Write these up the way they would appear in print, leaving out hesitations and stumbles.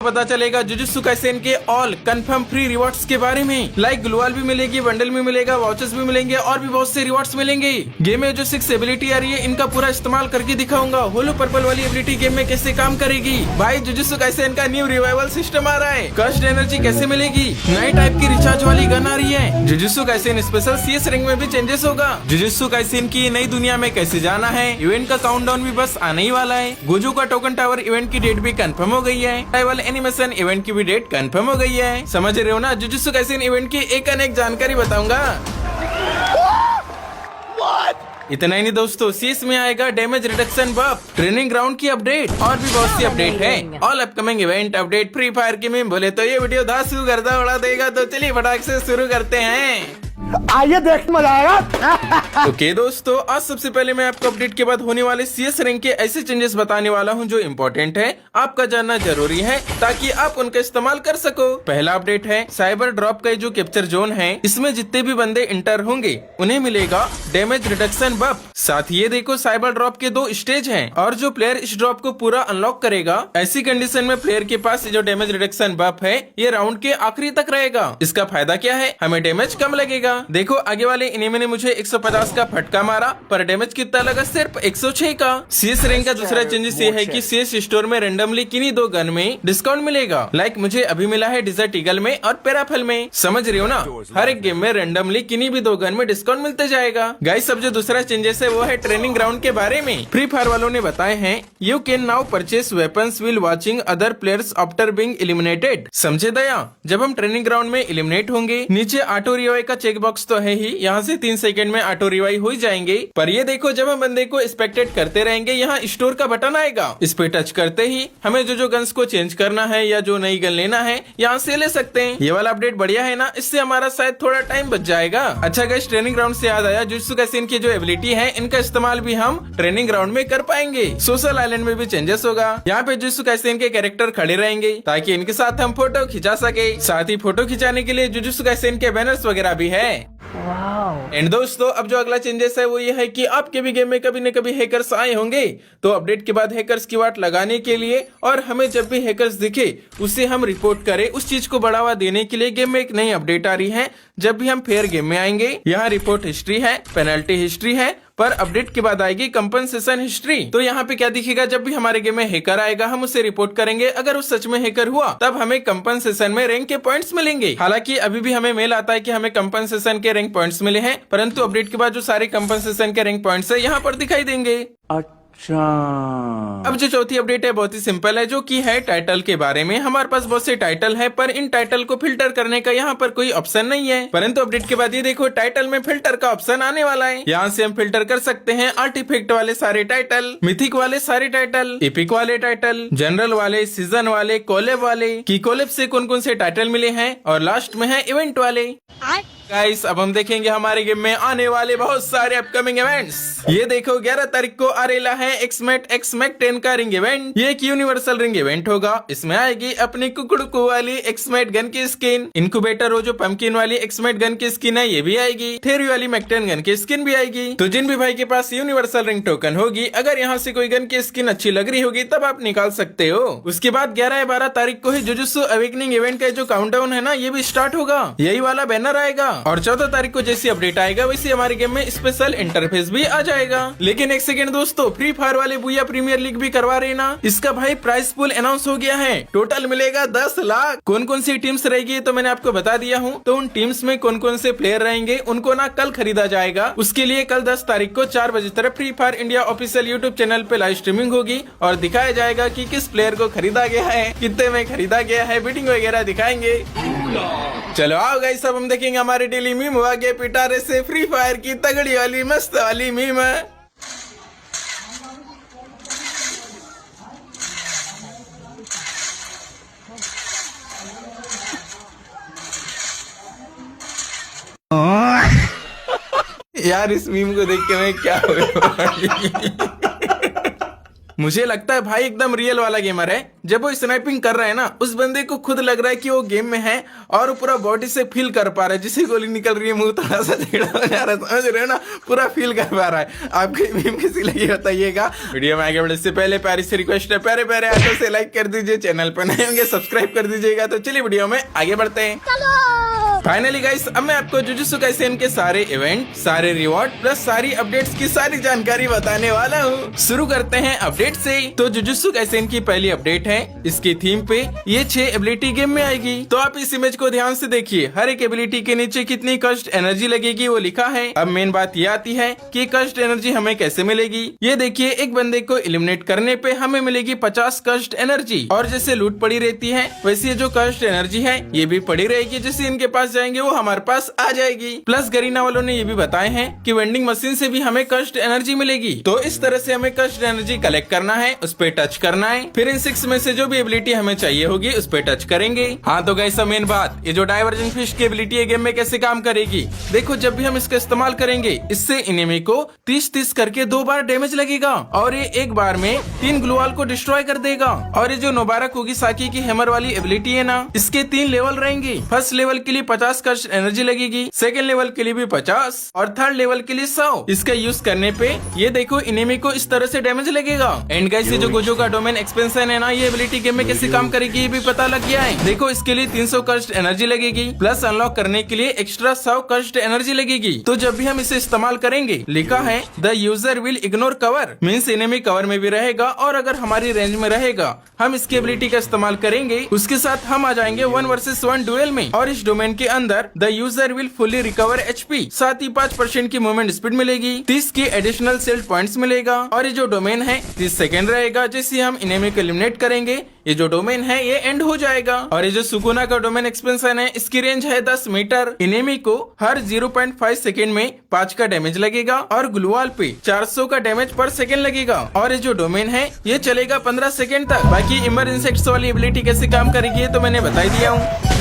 पता चलेगा jujutsu Kaisen के ऑल कंफर्म फ्री रिवॉर्ड्स के बारे में। लाइक ग्लोवाल भी मिलेगी, बंडल भी मिलेगा, वाउचर्स भी मिलेंगे और भी बहुत से रिवॉर्ड्स मिलेंगे। गेम में जो 6 एबिलिटी आ रही है इनका पूरा इस्तेमाल करके दिखाऊंगा। होलो पर्पल वाली एबिलिटी गेम में कैसे काम करेगी। भाई जुजुत्सु काइसेन का न्यू रिवाइवल सिस्टम आ रहा है। कस्ट एनर्जी कैसे मिलेगी। नए टाइप की रिचार्ज वाली गन आ रही है। Jujutsu Kaisen special CS rank में भी चेंजेस होगा। जुजुत्सु काइसेन की नई दुनिया में कैसे जाना है। इवेंट का काउंटडाउन भी बस आने ही वाला है। गोजो का टोकन टावर इवेंट की डेट भी कंफर्म हो गई है। ट्राइबल एनिमेशन इवेंट की भी डेट कंफर्म हो गई है। समझ रहे हो ना। जुजुत्सु काइसेन इवेंट की एक अनेक जानकारी बताऊंगा। इतना ही नहीं दोस्तों, CS में आएगा डैमेज रिडक्शन बफ, ट्रेनिंग ग्राउंड की अपडेट और भी बहुत सी अपडेट है। All upcoming event update free fire की में बोले तो ये वीडियो धांसू गर्दा उड़ा देगा। तो चलिए फटाक से शुरू करते हैं। आइए देख मजा आएगा। ओके दोस्तों, आज सबसे पहले मैं आपको अपडेट के बाद होने वाले CS रैंक के ऐसे चेंजेस बताने वाला हूं जो इम्पोर्टेंट है, आपका जानना जरूरी है ताकि आप उनका इस्तेमाल कर सको। पहला अपडेट है साइबर ड्रॉप का जो कैप्चर जोन है, इसमें जितने भी बंदे इंटर होंगे उन्हें मिलेगा डैमेज रिडक्शन बफ। साथ ही ये देखो साइबर ड्रॉप के 2 स्टेज हैं और जो प्लेयर इस ड्रॉप को पूरा अनलॉक करेगा, ऐसी कंडीशन में प्लेयर के पास जो डैमेज रिडक्शन बफ है ये राउंड के आखिरी तक रहेगा। इसका फायदा क्या है, हमें डैमेज कम लगेगा। देखो आगे वाले इनिमी ने मुझे 150 का फटका मारा पर डैमेज कितना लगा, सिर्फ 106 का। CS रैंक का दूसरा चेंजेस ये है कि CS स्टोर में रेंडमली किन्हीं 2 गन में डिस्काउंट मिलेगा। लाइक मुझे अभी मिला है डिजर्ट ईगल में और पैराफल में। समझ रहे हो ना, हर एक गेम में रेंडमली किन्हीं भी 2 गन में डिस्काउंट मिलते जाएगा। गाइस अब जो दूसरा चेंजेस है वो है ट्रेनिंग ग्राउंड के बारे में। फ्री फायर वालों ने बताए हैं you can now purchase weapons wheel watching other players after being eliminated. समझे दया, जब हम ट्रेनिंग ग्राउंड में एलिमिनेट होंगे नीचे ऑटो रिवाइव का चेक बॉक्स तो है ही, यहाँ से 3 सेकंड में ऑटो रिवाइव हो जाएंगे। पर ये देखो जब हम बंदे को स्पेक्टेट करते रहेंगे यहाँ स्टोर का बटन आएगा, इस पे टच करते ही हमें जो गन्स को चेंज करना है या जो नई गन लेना है यहाँ से ले सकते हैं। ये वाला अपडेट बढ़िया है ना, इससे हमारा शायद थोड़ा टाइम बच जाएगा। अच्छा गाइस, ट्रेनिंग ग्राउंड से याद आया, जुजुत्सु काइसेन की जो एबिलिटी है इनका इस्तेमाल भी हम ट्रेनिंग ग्राउंड में कर पाएंगे। सोशल आइलैंड में भी चेंजेस होगा। यहाँ पे जुजुत्सु काइसेन के कैरेक्टर खड़े रहेंगे ताकि इनके साथ हम फोटो खिंचा सके। साथ ही फोटो खिंचाने के लिए जुजुत्सु काइसेन के बैनर्स वगैरह भी है। एंड दोस्तों अब जो अगला चेंजेस है वो ये है कि आपके भी गेम में कभी न कभी हैकर्स आए होंगे, तो अपडेट के बाद हैकर्स की वाट लगाने के लिए और हमें जब भी हैकर्स दिखे उसे हम रिपोर्ट करें, उस चीज को बढ़ावा देने के लिए गेम में एक नई अपडेट आ रही है। जब भी हम फेयर गेम में आएंगे यहाँ रिपोर्ट हिस्ट्री है, पेनल्टी हिस्ट्री है, पर अपडेट के बाद आएगी कंपनसेशन हिस्ट्री। तो यहाँ पे क्या दिखेगा, जब भी हमारे गेम में हैकर आएगा हम उसे रिपोर्ट करेंगे, अगर वो सच में हैकर हुआ तब हमें कंपनसेशन में रैंक के पॉइंट्स मिलेंगे। हालांकि अभी भी हमें मेल आता है कि हमें कंपनसेशन के रैंक पॉइंट्स मिले हैं, परंतु अपडेट के बाद जो सारे कंपनसेशन के रैंक पॉइंट्स है यहाँ पर दिखाई देंगे। अच्छा, अब जो चौथी अपडेट है बहुत ही सिंपल है, जो कि है टाइटल के बारे में। हमारे पास बहुत से टाइटल है पर इन टाइटल को फिल्टर करने का यहाँ पर कोई ऑप्शन नहीं है, परंतु अपडेट के बाद ये देखो टाइटल में फिल्टर का ऑप्शन आने वाला है। यहाँ से हम फिल्टर कर सकते हैं आर्टिफैक्ट वाले सारे टाइटल, मिथिक वाले सारे टाइटल, एपिक वाले टाइटल, जनरल वाले, सीजन वाले, कोलेब वाले, की कोलेब से कौन कौन से टाइटल मिले हैं, और लास्ट में है इवेंट वाले। गाइस अब हम देखेंगे हमारे गेम में आने वाले बहुत सारे अपकमिंग इवेंट्स। ये देखो 11 तारीख को आ रहा है एक्समैक 10 का रिंग इवेंट। ये एक यूनिवर्सल रिंग इवेंट होगा। इसमें आएगी अपनी कुकड़ू वाली एक्समैट गन की स्किन, इनक्यूबेटर हो जो पंपकिन वाली एक्समैट गन की स्किन है ये भी आएगी, थेरी वाली मैक-10 गन की स्किन भी आएगी। तो जिन भी भाई के पास यूनिवर्सल रिंग टोकन होगी, अगर यहाँ से कोई गन की स्किन अच्छी लग रही होगी तब आप निकाल सकते हो। उसके बाद 11 या 12 तारीख को ही जुजुत्सु अवेकनिंग इवेंट का जो काउंटडाउन है ना ये भी स्टार्ट होगा, यही वाला बैनर आएगा। और 14 तारीख को जैसी अपडेट आएगा वैसे हमारे गेम में स्पेशल इंटरफेस भी आ जाएगा। लेकिन एक सेकंड दोस्तों, फ्री फायर वाले बुया प्रीमियर लीग भी करवा रहे ना, इसका भाई प्राइस पूल अनाउंस हो गया है। टोटल मिलेगा 10 लाख। कौन कौन सी टीम्स रहेगी तो मैंने आपको बता दिया हूँ। तो उन टीम्स में कौन कौन से प्लेयर रहेंगे उनको ना कल खरीदा जाएगा। उसके लिए कल 10 तारीख को 4 बजे तरफ free fire India official YouTube channel पे लाइव स्ट्रीमिंग होगी और दिखाया जाएगा कि किस प्लेयर को खरीदा गया है, कितने में खरीदा गया है, बिडिंग वगैरह दिखाएंगे। चलो आओ गाइस, अब हम देखेंगे हमारे डेली मीम आगे पिटारे से फ्री फायर की तगड़ी वाली मस्त वाली मीम। यार इस मीम को देख के मैं क्या हो मुझे लगता है भाई एकदम रियल वाला गेमर है। जब वो स्नाइपिंग कर रहा है ना, उस बंदे को खुद लग रहा है कि वो गेम में है और वो पूरा बॉडी से फील कर पा रहा है। जिसे गोली निकल रही है मुंह थोड़ा सा टेढ़ा हो जा रहा है, समझ रहे हो ना, पूरा फील कर पा रहा है। आपकी मीम कैसी लगी बताइएगा। वीडियो में आगे बढ़ने से पहले प्यारी से रिक्वेस्ट है, प्यारे प्यारे हाथों से लाइक कर दीजिए, चैनल पर नए होंगे सब्सक्राइब कर दीजिएगा। तो चलिए वीडियो में आगे बढ़ते हैं। फाइनली गाइस, अब मैं आपको जुजुत्सु काइसेन के सारे इवेंट, सारे रिवॉर्ड प्लस सारी अपडेट्स की सारी जानकारी बताने वाला हूँ। शुरू करते हैं अपडेट से। तो जुजुत्सु काइसेन की पहली अपडेट है, इसकी थीम पे ये 6 एबिलिटी गेम में आएगी। तो आप इस इमेज को ध्यान से देखिए, हर एक एबिलिटी के नीचे कितनी कस्ट एनर्जी लगेगी वो लिखा है। अब मेन बात ये आती है कि कस्ट एनर्जी हमें कैसे मिलेगी। ये देखिए, एक बंदे को एलिमिनेट करने पे हमें मिलेगी 50 कस्ट एनर्जी। और जैसे लूट पड़ी रहती है, वैसे जो कस्ट एनर्जी है ये भी पड़ी रहेगी। जैसे इनके पास जाएंगे वो हमारे पास आ जाएगी। प्लस गरीना वालों ने ये भी बताए हैं कि वेंडिंग मशीन से भी हमें कस्ट एनर्जी मिलेगी। तो इस तरह से हमें कस्ट एनर्जी कलेक्ट करना है, उस पे टच करना है, फिर इन 6 में से जो भी एबिलिटी हमें चाहिए होगी उस पे टच करेंगे। हाँ तो गाइस, मेन बात, ये जो डाइवर्जन फिश की एबिलिटी है गेम में कैसे काम करेगी। देखो, जब भी हम इसका इस्तेमाल करेंगे, इससे एनिमी को 30-30 करके 2 बार डैमेज लगेगा और ये एक बार में 3 ग्लूवाल को डिस्ट्रॉय कर देगा। और ये जो नोबारा कुगिसाकी की हैमर वाली एबिलिटी है ना, इसके 3 लेवल रहेंगे। फर्स्ट लेवल के लिए 50 कस्ट एनर्जी लगेगी, सेकंड लेवल के लिए भी 50 और थर्ड लेवल के लिए 100। इसका यूज करने पे ये देखो एनिमी को इस तरह से डैमेज लगेगा। एंड गाइस, ये जो गोजो का डोमेन एक्सपेंशन है ना, ये एबिलिटी गेम में कैसे काम करेगी ये भी पता लग गया है। देखो, इसके लिए 300 कस्ट एनर्जी लगेगी, प्लस अनलॉक करने के लिए एक्स्ट्रा 100 कस्ट एनर्जी लगेगी। तो जब भी हम इसे इस्तेमाल करेंगे, लिखा है the user will ignore cover, means enemy cover में भी रहेगा और अगर हमारी रेंज में रहेगा, हम इसकी एबिलिटी का इस्तेमाल करेंगे, उसके साथ हम आ जाएंगे 1 वर्सेस 1 डुएल में। और इस डोमेन के अंदर the user will fully recover HP, साथ ही 5% की मूवमेंट स्पीड मिलेगी, 30 की एडिशनल सेल्फ पॉइंट्स मिलेगा। और ये जो डोमेन है 30 सेकंड रहेगा। जैसे हम एनिमी को एलिमिनेट करेंगे, ये जो डोमेन है ये एंड हो जाएगा। और ये जो सुकुना का डोमेन एक्सपेंशन है, इसकी रेंज है 10 मीटर। एनिमी को हर 0.5 सेकंड में 5 का डैमेज लगेगा और ग्लूवाल पे 400 का डैमेज पर सेकंड लगेगा। और ये जो डोमेन है ये चलेगा 15 सेकंड तक। बाकी इमर इंसेक्ट्स वाली एबिलिटी कैसे काम करेगी ये तो मैंने बता ही दिया हूँ।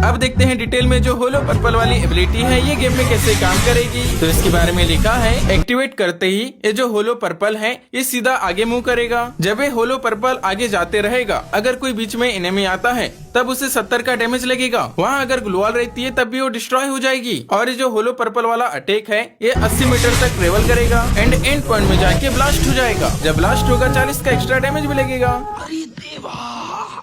अब देखते हैं डिटेल में जो होलो पर्पल वाली एबिलिटी है ये गेम में कैसे काम करेगी। तो इसके बारे में लिखा है, एक्टिवेट करते ही ये जो होलो पर्पल है ये सीधा आगे मूव करेगा। जब ये होलो पर्पल आगे जाते रहेगा, अगर कोई बीच में एनिमी आता है तब उसे 70 का डैमेज लगेगा। वहाँ अगर ग्लूवाल रहती है तब भी वो डिस्ट्रॉय हो जाएगी। और ये जो होलो पर्पल वाला अटैक है ये 80 मीटर तक ट्रेवल करेगा एंड एंड पॉइंट में जाके ब्लास्ट हो जाएगा। जब ब्लास्ट होगा 40 का एक्स्ट्रा डैमेज भी लगेगा।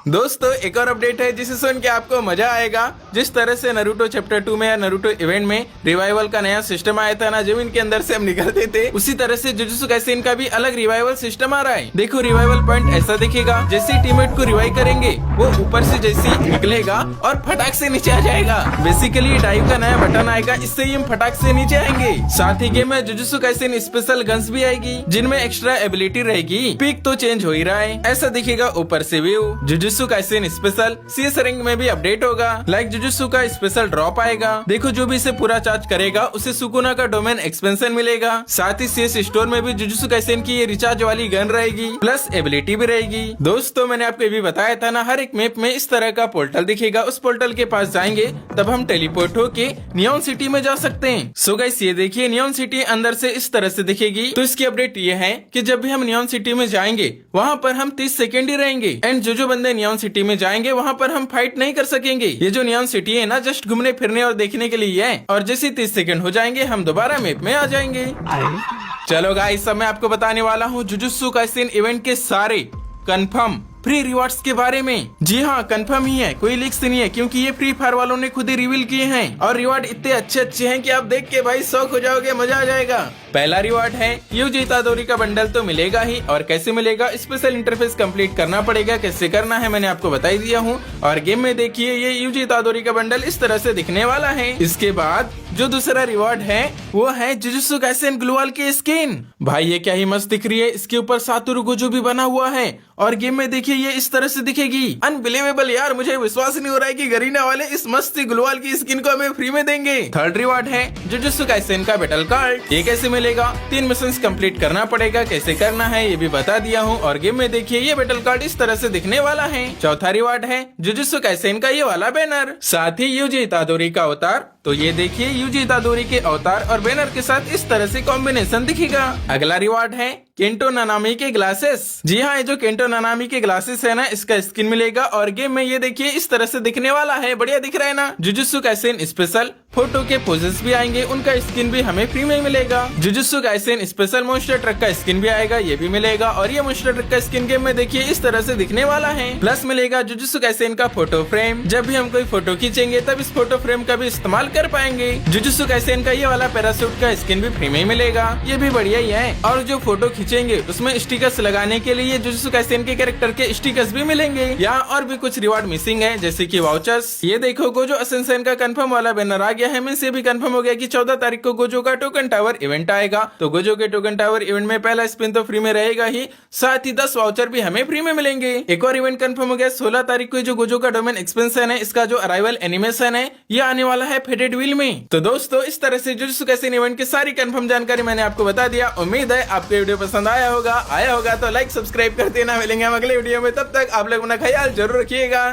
दोस्तों, एक और अपडेट है जिसे सुन के आपको मजा आएगा। जिस तरह से नरूटो चैप्टर 2 में या नरूटो इवेंट में रिवाइवल का नया सिस्टम आया था ना, जमीन के अंदर से हम निकलते थे, उसी तरह से जुजुत्सु काइसेन का भी अलग रिवाइवल सिस्टम आ रहा है। देखो, रिवाइवल पॉइंट ऐसा दिखेगा, जैसे टीममेट को रिवाइव करेंगे वो ऊपर से जैसे निकलेगा और फटाक से नीचे आ जाएगा। बेसिकली डाइव का नया बटन आएगा, इससे ही हम फटाक से नीचे आएंगे। साथ ही गेम में जुजुत्सु काइसेन स्पेशल गन्स भी आएगी जिनमें एक्स्ट्रा एबिलिटी रहेगी। पिक तो चेंज हो ही रहा है, ऐसा दिखेगा ऊपर से view. Jujutsu Kaisen special CS rank में भी अपडेट होगा। लाइक जुजुत्सु का स्पेशल ड्रॉप आएगा। देखो, जो भी इसे पूरा चार्ज करेगा उसे सुकुना का डोमेन एक्सपेंशन मिलेगा। साथ ही CS स्टोर में भी जुजुत्सु काइसेन की ये रिचार्ज वाली गन रहेगी, प्लस एबिलिटी भी रहेगी। दोस्तों, मैंने आपको ये भी बताया था ना, हर एक मैप में इस तरह का पोर्टल दिखेगा। उस पोर्टल के पास जाएंगे तब हम टेलीपोर्ट होके नियॉन सिटी में जा सकते हैं। सो गाइस, ये देखिए नियॉन सिटी अंदर से इस तरह से दिखेगी। तो इसकी अपडेट ये है कि जब भी हम नियॉन सिटी में जाएंगे वहाँ पर हम 30 सेकेंड ही रहेंगे एंड जो बंदे नियॉन सिटी में जाएंगे वहाँ पर हम फाइट नहीं कर सकेंगे। ये जो नियॉन सिटी है ना, जस्ट घूमने फिरने और देखने के लिए है। और जैसे 30 सेकंड हो जाएंगे हम दोबारा मैप में आ जाएंगे। चलो गाइस, अब मैं आपको बताने वाला हूँ जुजुत्सु काइसेन इवेंट के सारे कंफर्म फ्री रिवॉर्ड्स के बारे में। जी हाँ, कंफर्म ही है, कोई लीक्स नहीं है, क्योंकि ये फ्री फायर वालों ने खुद ही रिवील किए हैं। और रिवॉर्ड इतने अच्छे अच्छे हैं कि आप देख के भाई शौक हो जाओगे, मजा आ जाएगा। पहला रिवॉर्ड है यूजी इतादोरी का बंडल तो मिलेगा ही। और कैसे मिलेगा, स्पेशल इंटरफेस कंप्लीट करना पड़ेगा। कैसे करना है मैंने आपको बता ही दिया हूँ। और गेम में देखिए ये यूजी इतादोरी का बंडल इस तरह से दिखने वाला है। इसके बाद जो दूसरा रिवॉर्ड है वो है जुजुत्सु काइसेन ग्लूवाल की स्किन। भाई ये क्या ही मस्त दिख रही है, इसके ऊपर सातोरु गोजो भी बना हुआ है। और गेम में देखिए ये इस तरह से दिखेगी। अनबिलीवेबल यार, मुझे विश्वास नहीं हो रहा है कि गरीना वाले इस मस्त ग्लूवाल की स्किन को हमें फ्री में देंगे। थर्ड रिवॉर्ड है जुजुत्सु काइसेन का बैटल कार्ड। ये कैसे मिलेगा, 3 मिशंस कंप्लीट करना पड़ेगा। कैसे करना है ये भी बता दिया हूँ। और गेम में देखिए ये बैटल कार्ड इस तरह से दिखने वाला है। चौथा रिवॉर्ड है जुजुत्सु काइसेन का ये वाला बैनर, साथ ही यूजी इतादोरी का अवतार तो ये देखिए यूजी इतादोरी के अवतार और बैनर के साथ इस तरह से कॉम्बिनेशन दिखेगा। अगला रिवार्ड है केंटो नानामी के ग्लासेस। जी हाँ, ये जो केंटो नानामी के ग्लासेस है ना, इसका स्किन मिलेगा और गेम में ये देखिए इस तरह से दिखने वाला है। बढ़िया दिख रहा है ना। जुजुत्सु काइसेन स्पेशल फोटो के पोजेस भी आएंगे, उनका स्किन भी हमें फ्री में मिलेगा। Jujutsu Kaisen special monster truck का स्किन भी आएगा, ये भी मिलेगा। और ये मॉन्स्टर ट्रक का स्किन गेम में देखिए इस तरह से दिखने वाला है। प्लस मिलेगा जुजुत्सु काइसेन का फोटो फ्रेम। जब भी हम कोई फोटो खींचेंगे तब इस फोटो फ्रेम का भी इस्तेमाल कर पाएंगे। जुजुत्सु काइसेन का ये वाला पैरासूट का स्किन भी फ्री में मिलेगा, ये भी बढ़िया ही है। और जो फोटो खींचेंगे उसमें स्टिकर्स लगाने के लिए जुजुत्सु काइसेन के कैरेक्टर के स्टिकर्स भी मिलेंगे। यहाँ और भी कुछ रिवार्ड मिसिंग है, जैसे कि वाउचर्स। ये देखो गोजो असेंशन का कंफर्म वाला बैनर आ गया है। मींस ये भी कंफर्म हो गया कि 14 तारीख को गोजो का टोकन टावर इवेंट आएगा। तो गोजो के टोकन टावर इवेंट में पहला स्पिन तो फ्री में रहेगा ही, साथ ही 10 वाउचर भी हमें फ्री में मिलेंगे। एक और इवेंट कंफर्म हो गया 16 तारीख को, जो गोजो का डोमेन एक्सपेंशन है, इसका जो अराइवल एनिमेशन है ये आने वाला है फेटेड व्हील में। तो दोस्तों इस तरह से जुजुत्सु काइसेन इवेंट की सारी कंफर्म जानकारी मैंने आपको बता दिया। उम्मीद है आपको वीडियो पसंद आया होगा तो लाइक सब्सक्राइब कर देना। मिलेंगे हम अगले वीडियो में, तब तक आप लोग अपना ख्याल जरूर रखिएगा।